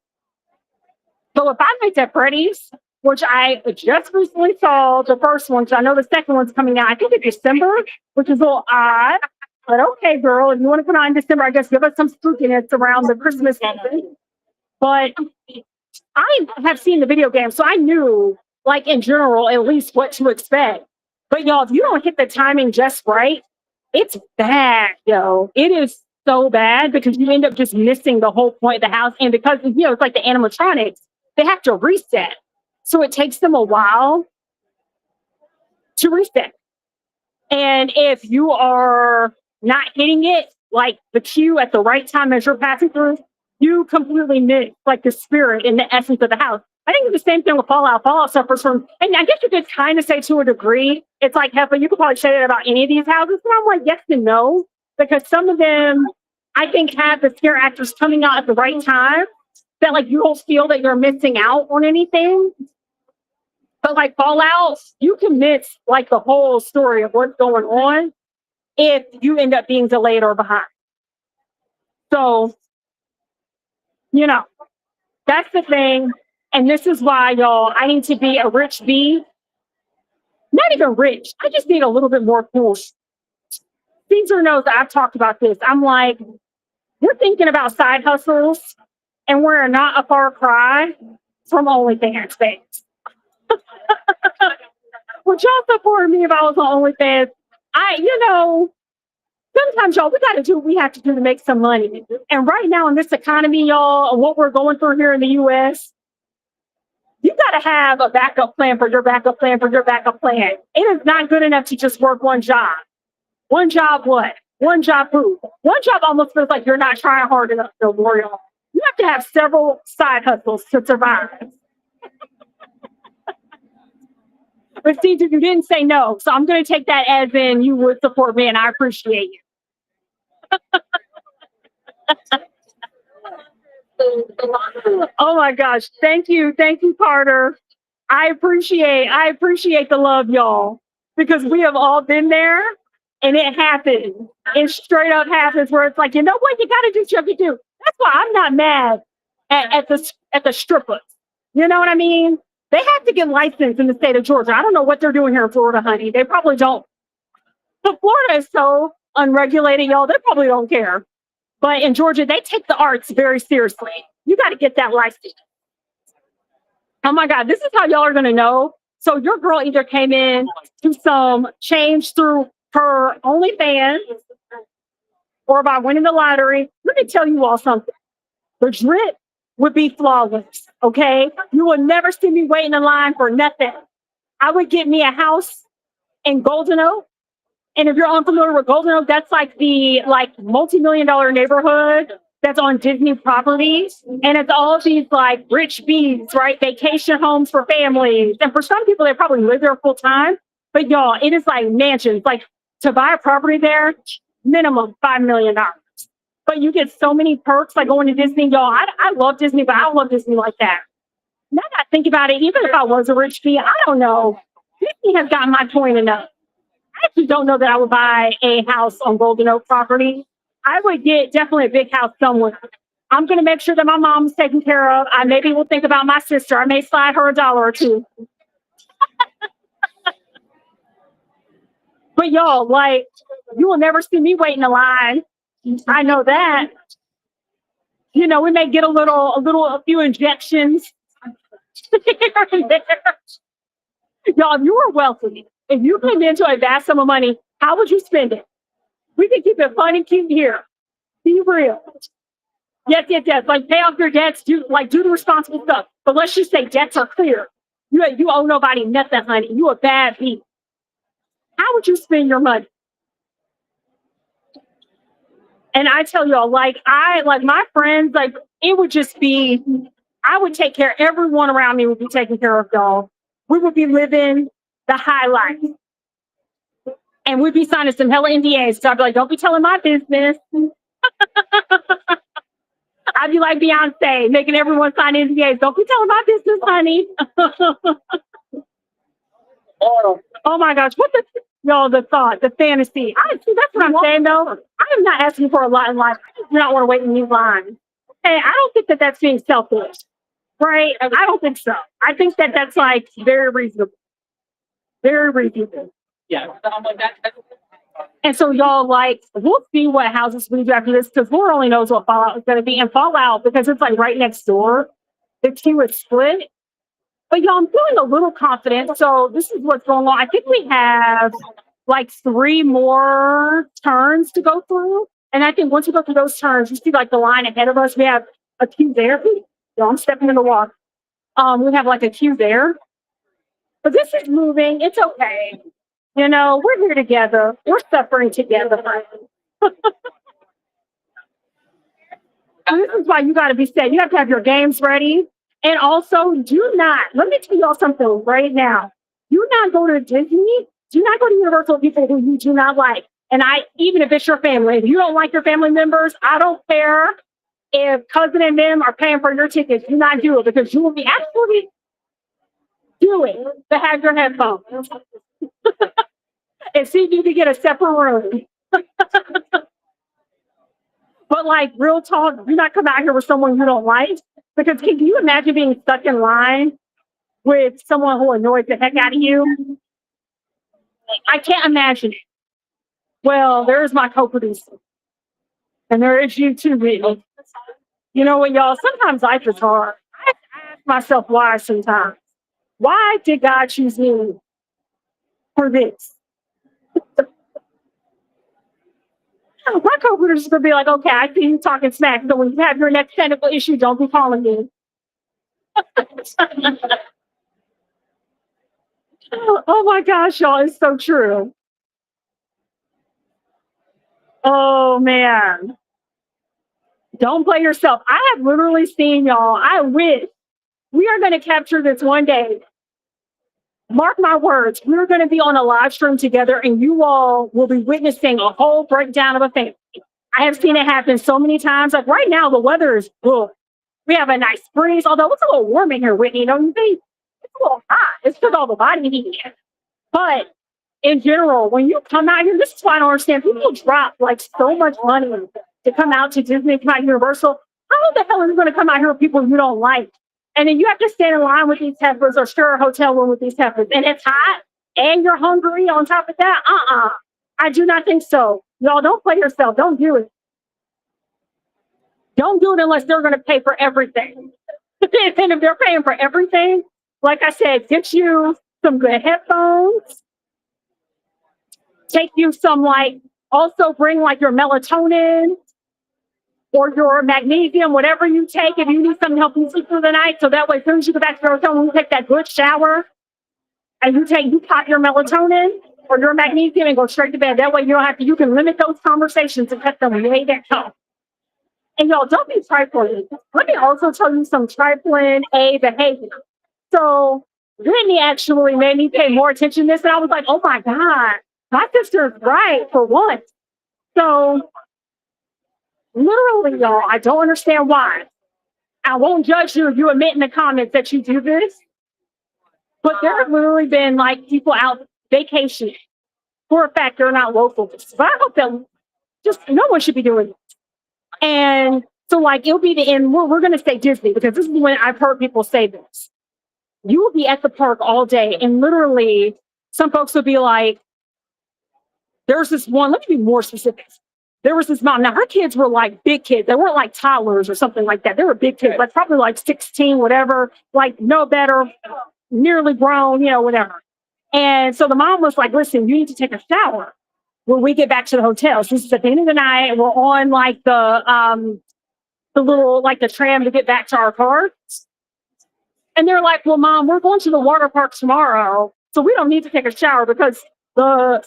So if I Nights at Freddy's, which I just recently saw the first one, so I know the second one's coming out, I think in December, which is a little odd. But okay, girl, if you want to put on in December, I guess give us some spookiness around the Christmas season. But I have seen the video game, so I knew, like in general, at least what to expect. But y'all, if you don't hit the timing just right, it's bad, yo. It is so bad because you end up just missing the whole point of the house. And because, it's like the animatronics, they have to reset. So it takes them a while to reset. And if you are not hitting it, like the cue at the right time as you're passing through, you completely miss like the spirit and the essence of the house. I think it's the same thing with Fallout. Fallout suffers from, and I guess you could kind of say to a degree, it's like Heffa, you could probably say that about any of these houses. And I'm like, yes and no, because some of them, I think, have the scare actors coming out at the right time that like you don't feel that you're missing out on anything. But like Fallout, you can miss like the whole story of what's going on if you end up being delayed or behind. So, that's the thing. And this is why, y'all, I need to be a rich bee. Not even rich. I just need a little bit more cool. Caesar knows that I've talked about this. I'm like, you're thinking about side hustles, and we're not a far cry from OnlyFans space. Would y'all support me if I was on OnlyFans? Sometimes, y'all, we got to do what we have to do to make some money. And right now in this economy, y'all, and what we're going through here in the U.S., you got to have a backup plan for your backup plan for your backup plan. It is not good enough to just work one job. One job what? One job who? One job almost feels like you're not trying hard enough to worry on. You have to have several side hustles to survive. But Caesar, you didn't say no. So I'm going to take that as in you would support me, and I appreciate you. Oh my gosh. Thank you. Thank you, Carter. I appreciate the love, y'all, because we have all been there and it happens. It straight up happens where it's like, you know what? You got to do what you have to do. That's why I'm not mad at the strippers. You know what I mean? They have to get licensed in the state of Georgia. I don't know what they're doing here in Florida, honey. They probably don't. But Florida is so unregulated, y'all. They probably don't care. But in Georgia, they take the arts very seriously. You got to get that license. Oh my God, this is how y'all are going to know. So your girl either came in to some change through her OnlyFans or by winning the lottery. Let me tell you all something. The drip would be flawless, okay? You will never see me waiting in line for nothing. I would get me a house in Golden Oak. And if you're unfamiliar with Golden Oak, that's like the like multi-million-dollar neighborhood that's on Disney properties. And it's all these like rich bees, right? Vacation homes for families. And for some people, they probably live there full time. But y'all, it is like mansions. Like to buy a property there, minimum $5 million. But you get so many perks like going to Disney. Y'all, I love Disney, but I don't love Disney like that. Now that I think about it, even if I was a rich bee, I don't know. Disney has gotten my point enough. I actually don't know that I would buy a house on Golden Oak property. I would get definitely a big house somewhere. I'm going to make sure that my mom's taken care of. I maybe will think about my sister. I may slide her a dollar or two. But y'all, like, you will never see me waiting in line. I know that. You know, we may get a few injections here and there. Y'all, if you were wealthy, if you came into a vast sum of money, how would you spend it? We can keep it fun and cute here. Be real. Yes, yes, yes. Like pay off your debts, do the responsible stuff. But let's just say debts are clear. You owe nobody nothing, honey. You a bad beat. How would you spend your money? And I tell y'all, like my friends, like it would just be, I would take care, everyone around me would be taken care of, y'all. We would be living the high life. And we'd be signing some hella NDAs. So I'd be like, don't be telling my business. I'd be like Beyonce, making everyone sign NDAs. Don't be telling my business, honey. Oh my gosh, what the y'all the thought, the fantasy. I see that's what I'm saying though. I am not asking for a lot in life. I just do not want to wait in these lines. Hey, I don't think that that's being selfish, right? I don't think so. I think that that's like very reasonable, very reasonable. Yeah. And so y'all like we'll see what houses we do after this because Lord only knows what Fallout is going to be. And Fallout because it's like right next door, the two is split. But y'all, I'm feeling a little confident. So this is what's going on. I think we have like 3 more turns to go through. And I think once we go through those turns, you see like the line ahead of us. We have a queue there. Yo, I'm stepping in the water. We have like a queue there. But this is moving. It's okay. You know, we're here together. We're suffering together, friends. And this is why you got to be set. You have to have your games ready. And also, do not, let me tell y'all something right now. Do not go to Disney. Do not go to Universal with people who you do not like. And even if it's your family, if you don't like your family members, I don't care if cousin and them are paying for your tickets. Do not do it because you will be absolutely doing to have your headphones. And see if you can get a separate room. But like real talk, do not come out here with someone you don't like. Because can you imagine being stuck in line with someone who annoys the heck out of you? I can't imagine it. Well, there's my co-producer. And there is you too, Whitney. You know what, y'all? Sometimes life is hard. I ask myself why sometimes. Why did God choose me for this? My co-producer's gonna be like, okay, I see you talking smack. So when you have your next technical issue, don't be calling me. Oh my gosh, y'all, it's so true. Oh man. Don't play yourself. I have literally seen y'all. I wish we are going to capture this one day. Mark my words. We're going to be on a live stream together and you all will be witnessing a whole breakdown of a family. I have seen it happen so many times. Like right now, the weather is good. We have a nice breeze, although it's a little warm in here, Whitney. Don't you think? It's a little hot. It's because all the body heat. But in general, when you come out here, this is why I don't understand. People drop like so much money to come out to Disney, come out to Universal. How the hell are you going to come out here with people you don't like? And then you have to stand in line with these heifers or share a hotel room with these heifers. And it's hot and you're hungry on top of that. I do not think so. Y'all don't play yourself. Don't do it. Don't do it unless they're going to pay for everything. And if they're paying for everything, like I said, get you some good headphones. Take you some also bring like your melatonin or your magnesium, whatever you take, if you need something to help you sleep through the night. So that way, as soon as you go back to your hotel, when you take that good shower, and you pop your melatonin or your magnesium and go straight to bed. That way you don't have to. You can limit those conversations and cut them way down. And y'all, don't be trifling. Let me also tell you some trifling A behavior. So Whitney actually made me pay more attention to this, and I was like, oh my God, my sister's right for once. So literally, y'all, I don't understand why. I won't judge you if you admit in the comments that you do this, but there have literally been like people out vacationing. For a fact, they're not local. But I hope that just no one should be doing this. And so, like, it'll be the end. We're going to say Disney because this is when I've heard people say this. You will be at the park all day, and literally, some folks will be like, there's this one, let me be more specific. There was this mom. Now, her kids were like big kids. They weren't like toddlers or something like that. They were big kids, like probably like 16, whatever, like no better, nearly grown, whatever. And so the mom was like, listen, you need to take a shower when we get back to the hotel. So this is at the end of the night. We're on like the little, like the tram to get back to our car. And they're like, well, mom, we're going to the water park tomorrow. So we don't need to take a shower because the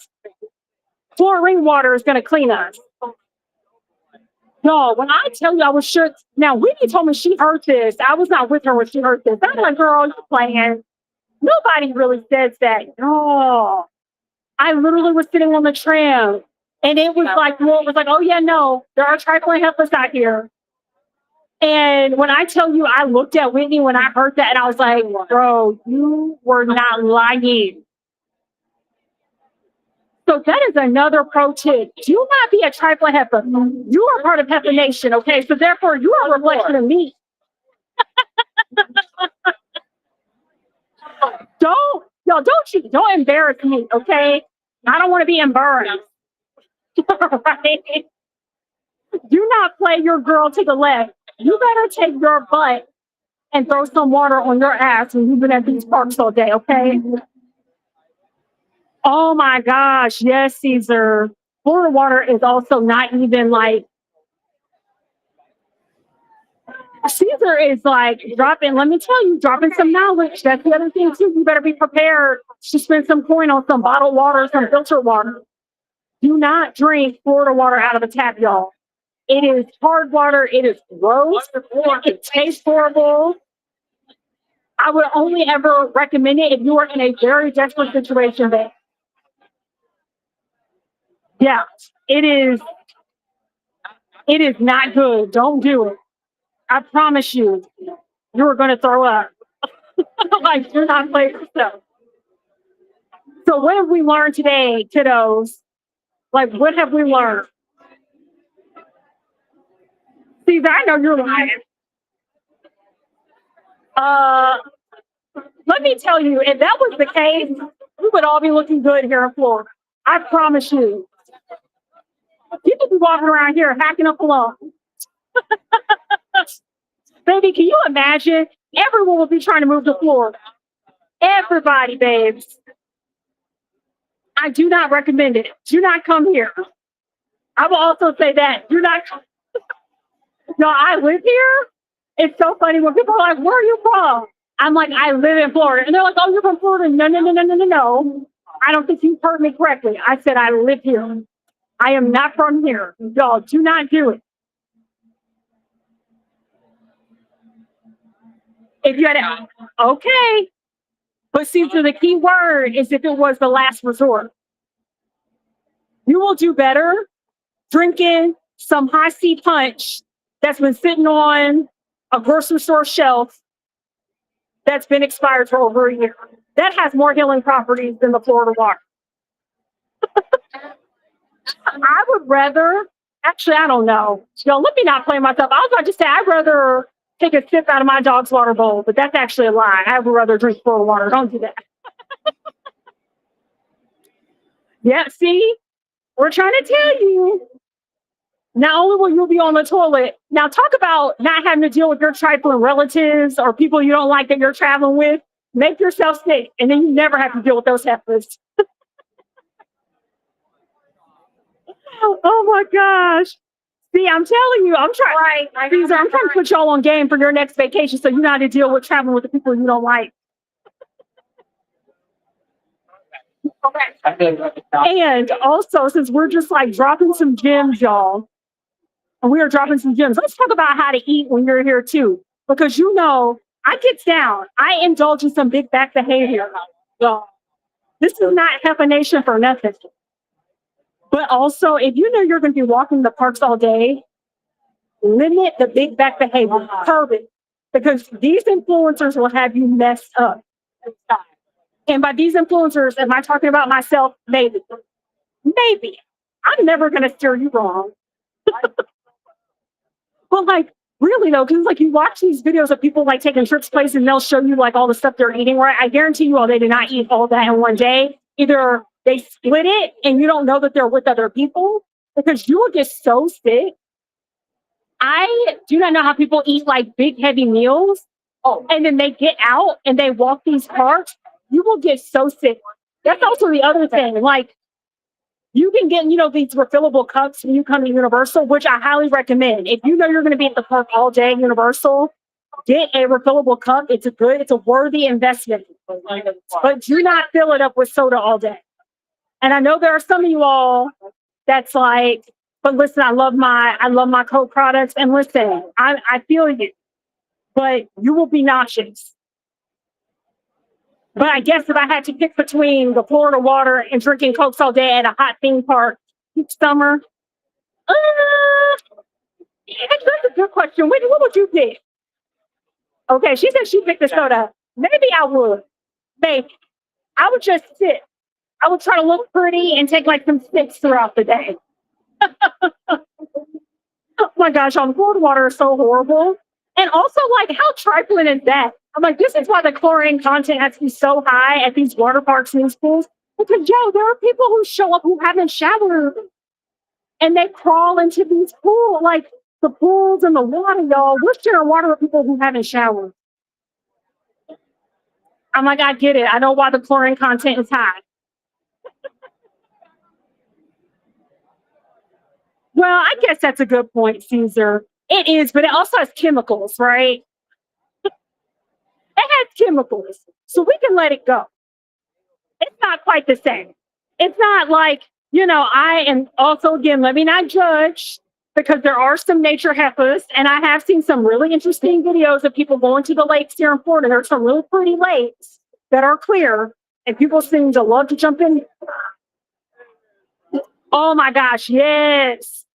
chlorine water is going to clean us. No, when I tell you I was sure, now Whitney told me she heard this. I was not with her when she heard this. I'm like, girl, you're playing. Nobody really says that. No. I literally was sitting on the tram and it was like, well, it was like, oh yeah, no, there are trifling heifers out here. And when I tell you, I looked at Whitney when I heard that and I was like, bro, you were not lying. So that is another pro tip. Do not be a trifling heifer. You are part of Heifer Nation, okay? So therefore, you are a reflection of me. Don't embarrass me, okay? I don't want to be embarrassed. Right? Do not play your girl to the left. You better take your butt and throw some water on your ass when you've been at these parks all day, okay? Oh my gosh, yes, Caesar. Florida water is also not even like Caesar is like dropping, let me tell you, dropping some knowledge. That's the other thing too. You better be prepared to spend some coin on some bottled water, some filtered water. Do not drink Florida water out of a tap, y'all. It is hard water. It is gross. It tastes horrible. I would only ever recommend it if you are in a very desperate situation. But yeah, it is. It is not good. Don't do it. I promise you, you are going to throw up. Like, do not play yourself. So, what have we learned today, kiddos? Like, what have we learned? See, I know you're lying. Let me tell you, if that was the case, we would all be looking good here in Florida. I promise you. People be walking around here hacking up along. Baby, can you imagine? Everyone will be trying to move to Florida. Everybody, babes. I do not recommend it. Do not come here. I will also say that. Do not. No, I live here. It's so funny when people are like, where are you from? I'm like, I live in Florida. And they're like, oh, you're from Florida. No, no, no, no, no, no, no. I don't think you heard me correctly. I said I live here. I am not from here. Y'all, do not do it. If you had it, okay. But see, so the key word is if it was the last resort. You will do better drinking some high C punch that's been sitting on a grocery store shelf that's been expired for over a year. That has more healing properties than the Florida water. I would rather, actually, I don't know. Yo, let me not play myself. I was about to say I'd rather take a sip out of my dog's water bowl, but that's actually a lie. I would rather drink Florida water. Don't do that. Yeah, see, we're trying to tell you. Not only will you be on the toilet, now talk about not having to deal with your trifling relatives or people you don't like that you're traveling with. Make yourself sick, and then you never have to deal with those heifers. Oh my gosh. See, I'm telling you, I'm trying. Right. I'm trying to put y'all on game for your next vacation so you know how to deal with traveling with the people you don't like. And also, since we're just like dropping some gems, y'all, and we are dropping some gems, let's talk about how to eat when you're here too. Because I get down, I indulge in some big back behavior, y'all. This is not Nation for nothing. But also, if you know you're going to be walking the parks all day, limit the big back behavior, curb it, because these influencers will have you messed up. And by these influencers, am I talking about myself? Maybe. Maybe. I'm never going to steer you wrong. But like, really though, because like you watch these videos of people like taking trips places and they'll show you like all the stuff they're eating, right? I guarantee you all they did not eat all that in one day. Either they split it and you don't know that they're with other people because you will get so sick. I do not know how people eat like big heavy meals. Oh, and then they get out and they walk these parks. You will get so sick. That's also the other thing. Like you can get, these refillable cups when you come to Universal, which I highly recommend. If you know you're going to be at the park all day at Universal, get a refillable cup. It's a worthy investment. But do not fill it up with soda all day. And I know there are some of you all that's like, but listen, I love my Coke products. And listen, I feel you, but you will be nauseous. But I guess if I had to pick between the Florida water and drinking Cokes all day at a hot theme park each summer, uh, that's a good question. Whitney, what would you pick? Okay, she said she picked the soda. Maybe I would. Maybe. I would just sit. I would try to look pretty and take like some sips throughout the day. Oh my gosh, on Florida water is so horrible. And also, like, how trifling is that? I'm like, this is why the chlorine content has to be so high at these water parks and these pools. Because, there are people who show up who haven't showered and they crawl into these pools, like the pools and the water, y'all. We're sharing water with people who haven't showered. I'm like, I get it. I know why the chlorine content is high. Well, I guess that's a good point, Caesar. It is, but it also has chemicals, right? It has chemicals. So we can let it go. It's not quite the same. It's not like, I am also, again, let me not judge because there are some nature heifers, and I have seen some really interesting videos of people going to the lakes here in Florida. There's some really pretty lakes that are clear, and people seem to love to jump in. Oh my gosh, yes.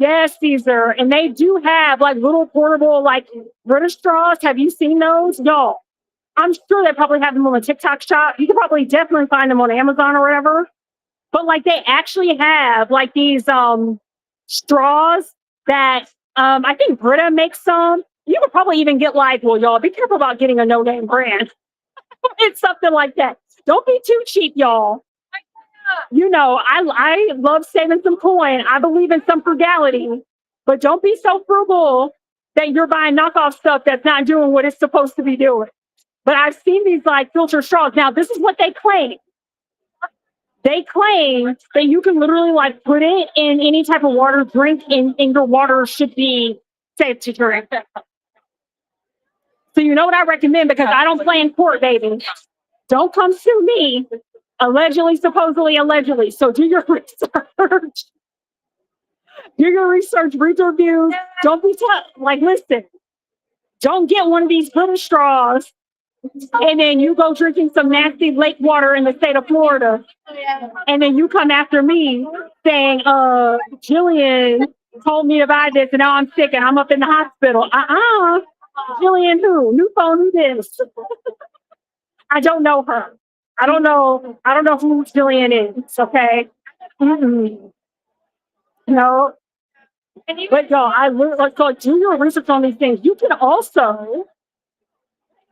Yes, Caesar. And they do have like little portable, like British straws. Have you seen those? Y'all, I'm sure they probably have them on the TikTok shop. You can probably definitely find them on Amazon or whatever. But like they actually have like these straws that I think Brita makes some. You could probably even get like, well, y'all be careful about getting a no-name brand. It's something like that. Don't be too cheap, y'all. I love saving some coin. I believe in some frugality, but don't be so frugal that you're buying knockoff stuff that's not doing what it's supposed to be doing. But I've seen these like filter straws. Now, this is what they claim. They claim that you can literally like put it in any type of water drink and your water should be safe to drink. So you know what I recommend because I don't play in court, baby. Don't come sue me. Allegedly, supposedly, allegedly. So do your research. Do your research, read the reviews. Don't be like, listen, don't get one of these British straws and then you go drinking some nasty lake water in the state of Florida. And then you come after me saying, Jillian told me to buy this and now I'm sick and I'm up in the hospital. Jillian who? New phone, who this? I don't know her. I don't know who Jillian is, okay? Mm-mm. No. But y'all, so do your research on these things. You can also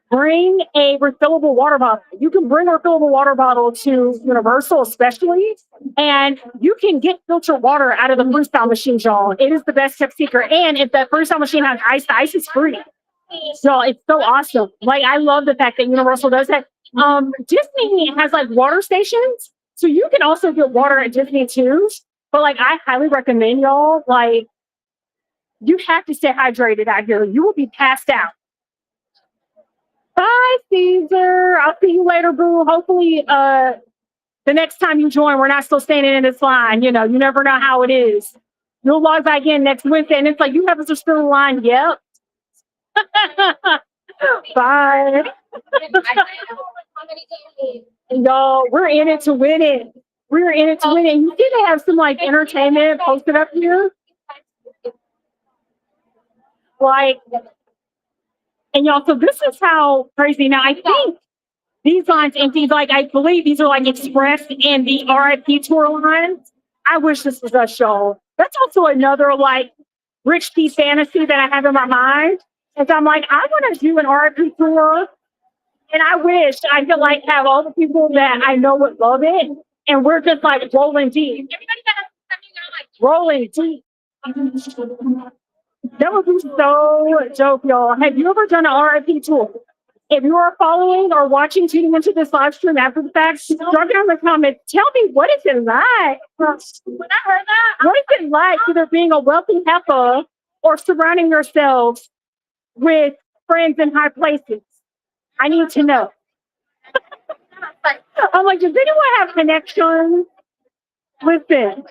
bring a refillable water bottle. You can bring a refillable water bottle to Universal, especially, and you can get filtered water out of the freestyle machine, y'all. It is the best kept secret. And if that freestyle machine has ice, the ice is free. So it's so awesome. Like I love the fact that Universal does that. Disney has like water stations, so you can also get water at Disney too. But like I highly recommend y'all, like you have to stay hydrated out here. You will be passed out. Bye, Caesar. I'll see you later, boo. Hopefully, The next time you join, we're not still standing in this line. You know, you never know how it is. You'll log back in next Wednesday, and it's like you have us still in line. Yep. Bye. Y'all, we're in it to win it. We're in it to win it. You see, they have some like entertainment posted up here. Like, and y'all, so this is how crazy. Now, I think these lines and these, like, I believe these are like Express and the RIP tour lines. I wish this was us, y'all. That's also another like rich tea fantasy that I have in my mind. And so I'm like, I want to do an RIP tour. And I wish I could like have all the people that I know would love it. And we're just like rolling deep. Rolling deep. That would be so dope, y'all. Have you ever done an RIP tour? If you are following or watching, tuning into this live stream after the fact, drop down in the comments. Tell me, what is it like? When I heard that, what is it like either being a wealthy heifer or surrounding yourselves with friends in high places? I need to know. I'm like, does anyone have connections? Listen,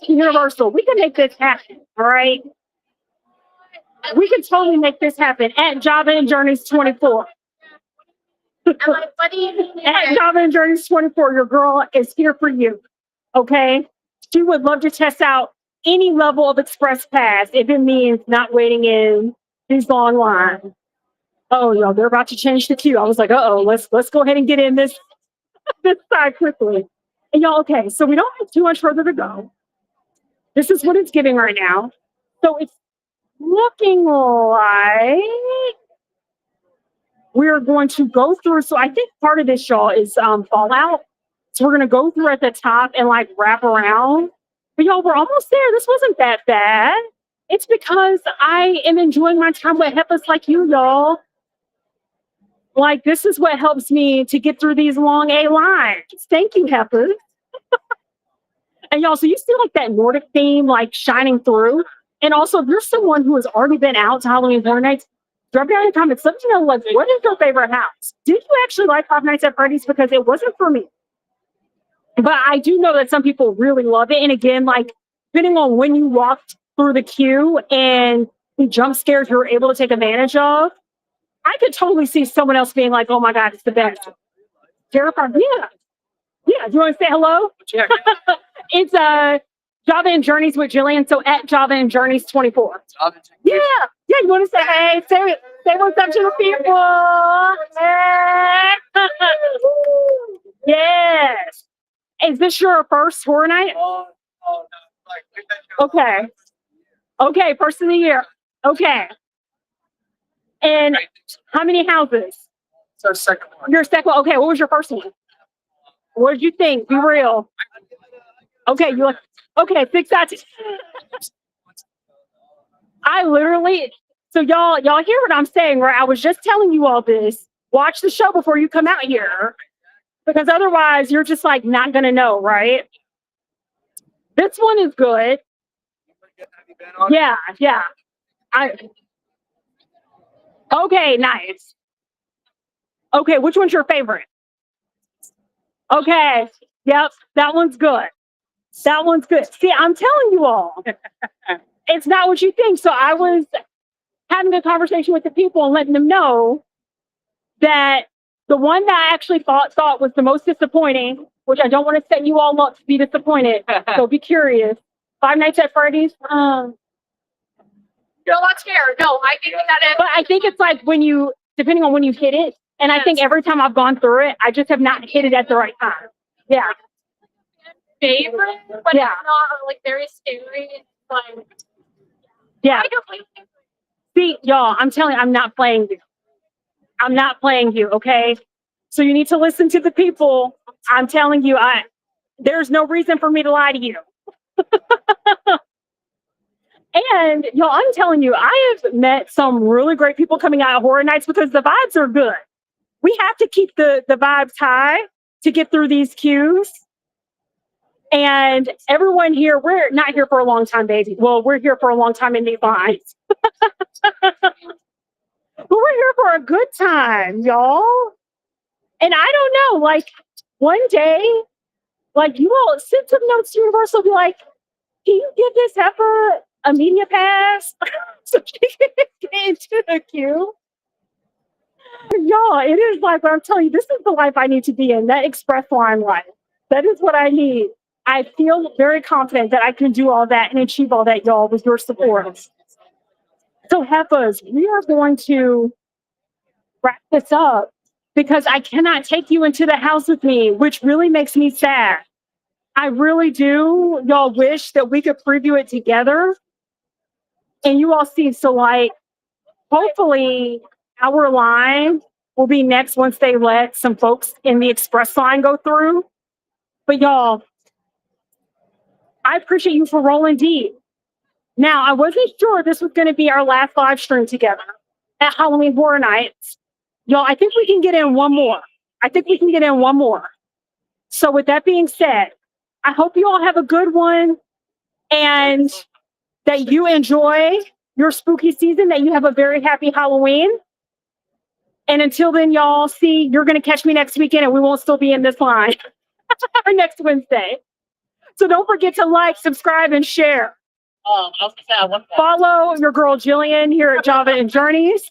Universal, we can make this happen, all right? We can totally make this happen at Java and Journeys 24. At Java and Journeys 24, your girl is here for you. Okay? She would love to test out any level of Express Pass if it means not waiting in these long lines. Oh, y'all, they're about to change the queue. I was like, let's go ahead and get in this side quickly. And y'all, okay, so we don't have too much further to go. This is what it's giving right now. So it's looking like we're going to go through. So I think part of this, y'all, is Fallout. So we're going to go through at the top and like wrap around. But y'all, we're almost there. This wasn't that bad. It's because I am enjoying my time with Heffas like you, y'all. Like, this is what helps me to get through these long A lines. Thank you, Heffas. And y'all, so you see like that Nordic theme like shining through. And also, if you're someone who has already been out to Halloween Horror Nights, drop down in the comments. Let me know, like, what is your favorite house? Did you actually like Five Nights at Freddy's? Because it wasn't for me. But I do know that some people really love it. And again, like, depending on when you walked through the queue and the jump scares you were able to take advantage of, I could totally see someone else being like, oh my God, it's the best. Terrifying. Yeah. Yeah. Do you want to say hello? Yeah. It's Java and Journeys with Jillian. So at Java and Journeys 24. Yeah. Yeah. You want to say hey? Say what's up to the people. Hey. Yes. Is this your first horror night? Okay. Okay. First of the year. Okay. And how many houses? It's our second one. Your second one. Okay. What was your first one? What did you think? Be real. Okay. You like, okay. 6 out of I literally, so y'all hear what I'm saying, right? I was just telling you all this. Watch the show before you come out here. Because otherwise you're just like not gonna know, right? This one is good. Yeah, yeah. Okay, nice. Okay, which one's your favorite? Okay. Yep, that one's good. That one's good. See, I'm telling you all. It's not what you think. So I was having a conversation with the people and letting them know that the one that I actually thought was the most disappointing, which I don't want to set you all up to be disappointed. So be curious. Five Nights at Freddy's. No, that's fair. No, I think that is. But I think it's like when you, depending on when you hit it, and I think every time I've gone through it, I just have not hit it at the right time. Yeah. Favorite, but Yeah. it's not like very scary. It's like, Yeah. I don't like it. See, y'all, I'm telling you, I'm not playing you. I'm not playing you, okay? So you need to listen to the people. I'm telling you, there's no reason for me to lie to you. And y'all, I'm telling you, I have met some really great people coming out of horror nights because the vibes are good. We have to keep the vibes high to get through these queues. And everyone here, we're not here for a long time, baby. Well, we're here for a long time in these lines. But we're here for a good time, y'all. And I don't know, like, one day, like you all send some notes to Universal, be like, can you give this heifer a media pass so she can get into the queue? Y'all, it is like what I'm telling you, this is the life I need to be in, that express line life. That is what I need. I feel very confident that I can do all that and achieve all that, y'all, with your support. So, Heffas, we are going to wrap this up because I cannot take you into the house with me, which really makes me sad. I really do. Y'all wish that we could preview it together and you all see. So, like, hopefully, our line will be next once they let some folks in the express line go through. But, y'all, I appreciate you for rolling deep. Now, I wasn't sure this was going to be our last live stream together at Halloween Horror Nights. Y'all, I think we can get in one more. I think we can get in one more. So, with that being said, I hope you all have a good one and that you enjoy your spooky season, that you have a very happy Halloween. And until then, y'all, see, you're going to catch me next weekend and we won't still be in this line or next Wednesday. So don't forget to like, subscribe, and share. Follow your girl Jillian here at Java and Journeys.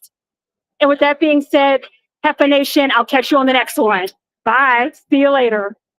And with that being said, Heffa Nation, I'll catch you on the next one. Bye. See you later.